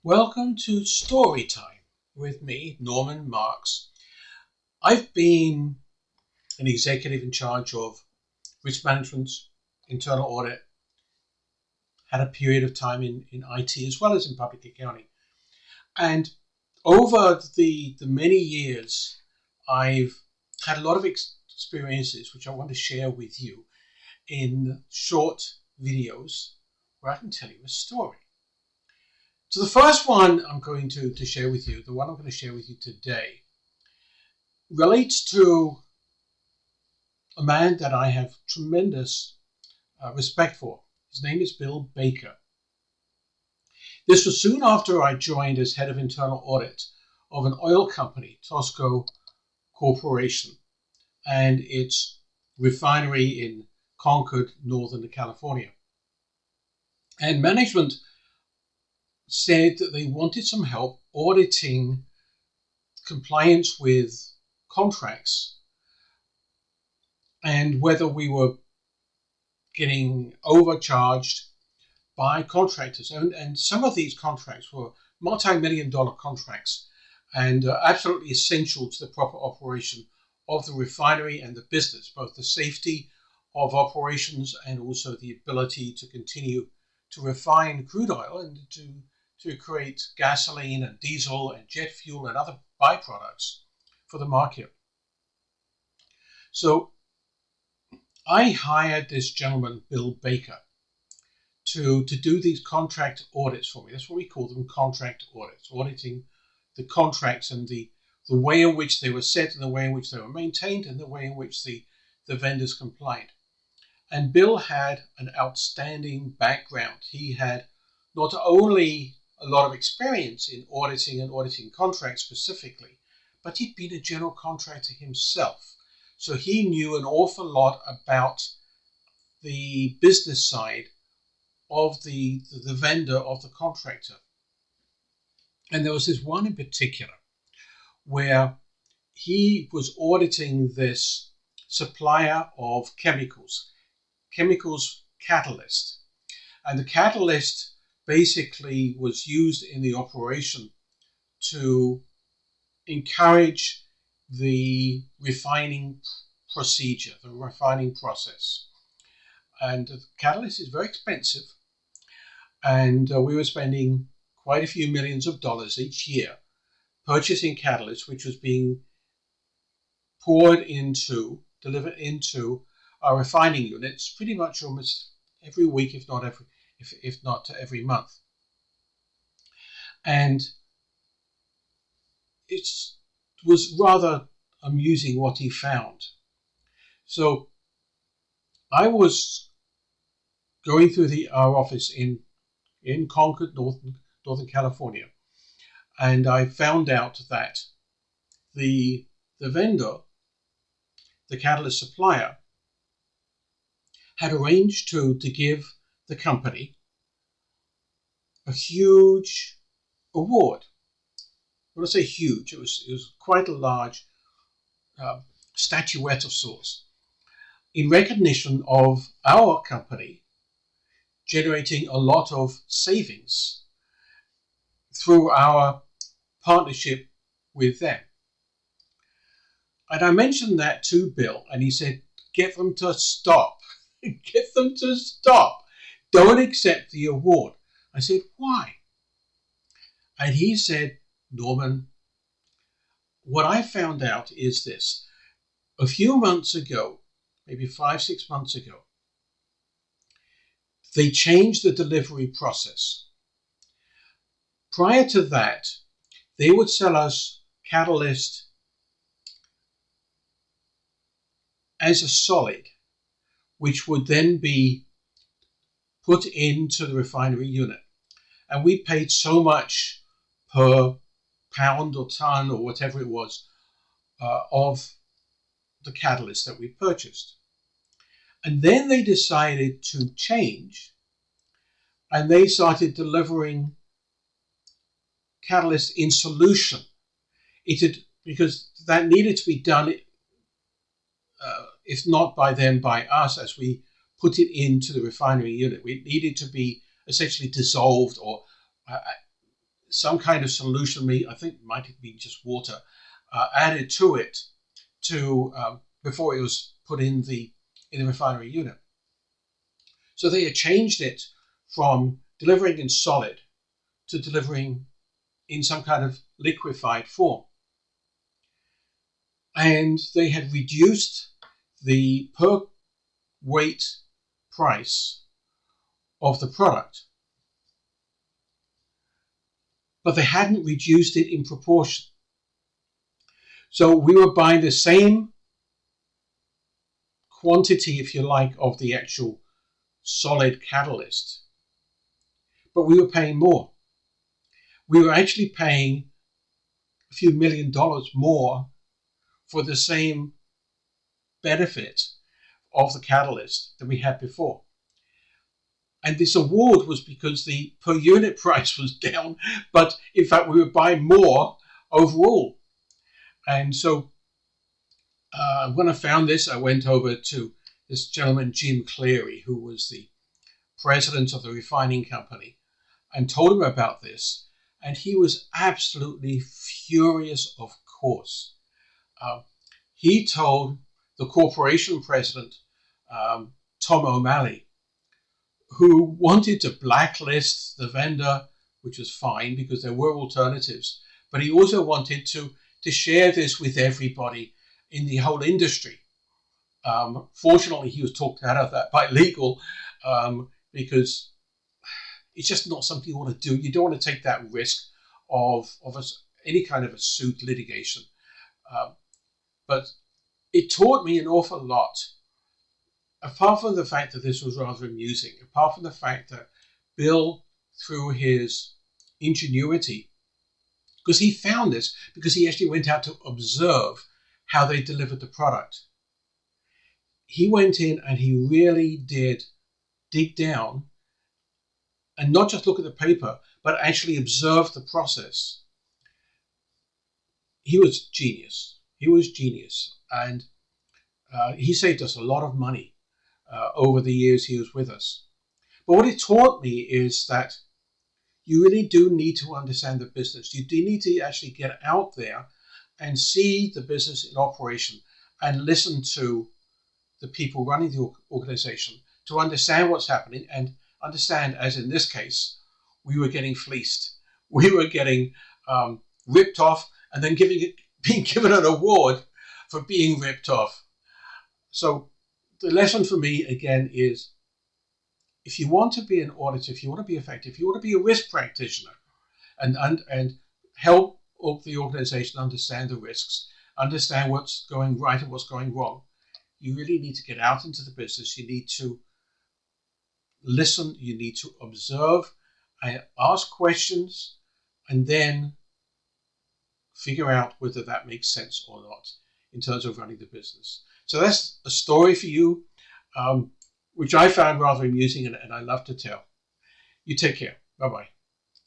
Welcome to Storytime with me, Norman Marks. I've been an executive in charge of risk management, internal audit, had a period of time in IT as well as in public accounting. And over the many years, I've had a lot of experiences which I want to share with you in short videos where I can tell you a story. So the first one I'm going to share with you, the one I'm going to share with you today, relates to a man that I have tremendous respect for. His name is Bill Baker. This was soon after I joined as head of internal audit of an oil company, Tosco Corporation, and its refinery in Concord, Northern California. And management said that they wanted some help auditing compliance with contracts and whether we were getting overcharged by contractors. And some of these contracts were multi-million-dollar contracts and absolutely essential to the proper operation of the refinery and the business, both the safety of operations and also the ability to continue to refine crude oil and to create gasoline and diesel and jet fuel and other byproducts for the market. So I hired this gentleman, Bill Baker, to do these contract audits for me. That's what we call them, contract audits, auditing the contracts and the way in which they were set and the way in which they were maintained and the way in which the vendors complied. And Bill had an outstanding background. He had not only a lot of experience in auditing and auditing contracts specifically, but he'd been a general contractor himself. So he knew an awful lot about the business side of the vendor, of the contractor. And there was this one in particular where he was auditing this supplier of chemicals catalyst. And the catalyst basically was used in the operation to encourage the refining procedure, the refining process. And the catalyst is very expensive. And we were spending quite a few millions of dollars each year purchasing catalyst, which was being delivered into our refining units pretty much almost every week, if not every month. And it was rather amusing what he found. So I was going through our office in Concord, Northern California, and I found out that the vendor, the catalyst supplier, had arranged to give the company a huge award. When I say huge, it was quite a large statuette of sorts in recognition of our company generating a lot of savings through our partnership with them. And I mentioned that to Bill, and he said, get them to stop. Get them to stop. Don't accept the award. I said, why? And he said, Norman, what I found out is this. A few months ago, maybe 5-6 months ago, they changed the delivery process. Prior to that, they would sell us catalyst as a solid, which would then be put into the refinery unit. And we paid so much per pound or ton or whatever it was of the catalyst that we purchased. And then they decided to change, and they started delivering catalyst in solution. Because that needed to be done, if not by them, by us, as we put it into the refinery unit. It needed to be essentially dissolved or some kind of solution, I think it might have been just water, added to it before it was put in the refinery unit. So they had changed it from delivering in solid to delivering in some kind of liquefied form. And they had reduced the per weight price of the product, but they hadn't reduced it in proportion. So we were buying the same quantity, if you like, of the actual solid catalyst, but we were paying more. We were actually paying a few $1 million more for the same benefit of the catalyst than we had before. And this award was because the per unit price was down, but in fact we were buying more overall. And so when I found this, I went over to this gentleman, Jim Cleary, who was the president of the refining company, and told him about this. And he was absolutely furious, of course. He told the corporation president, Tom O'Malley, who wanted to blacklist the vendor, which was fine because there were alternatives, but he also wanted to share this with everybody in the whole industry. Fortunately, he was talked out of that by legal, because it's just not something you want to do. You don't want to take that risk of any kind of a suit litigation. But it taught me an awful lot. Apart from the fact that this was rather amusing, apart from the fact that Bill, through his ingenuity, because he found this, because he actually went out to observe how they delivered the product. He went in and he really did dig down and not just look at the paper, but actually observe the process. He was genius. He was genius. And he saved us a lot of money over the years he was with us. But what it taught me is that you really do need to understand the business. You do need to actually get out there and see the business in operation and listen to the people running the organization to understand what's happening and understand, as in this case, we were getting fleeced. We were getting ripped off and then being given an award for being ripped off. So the lesson for me, again, is if you want to be an auditor, if you want to be effective, if you want to be a risk practitioner and help the organization understand the risks, understand what's going right and what's going wrong, you really need to get out into the business. You need to listen, you need to observe and ask questions, and then figure out whether that makes sense or not in terms of running the business. So that's a story for you, which I found rather amusing and I love to tell. You take care. Bye-bye.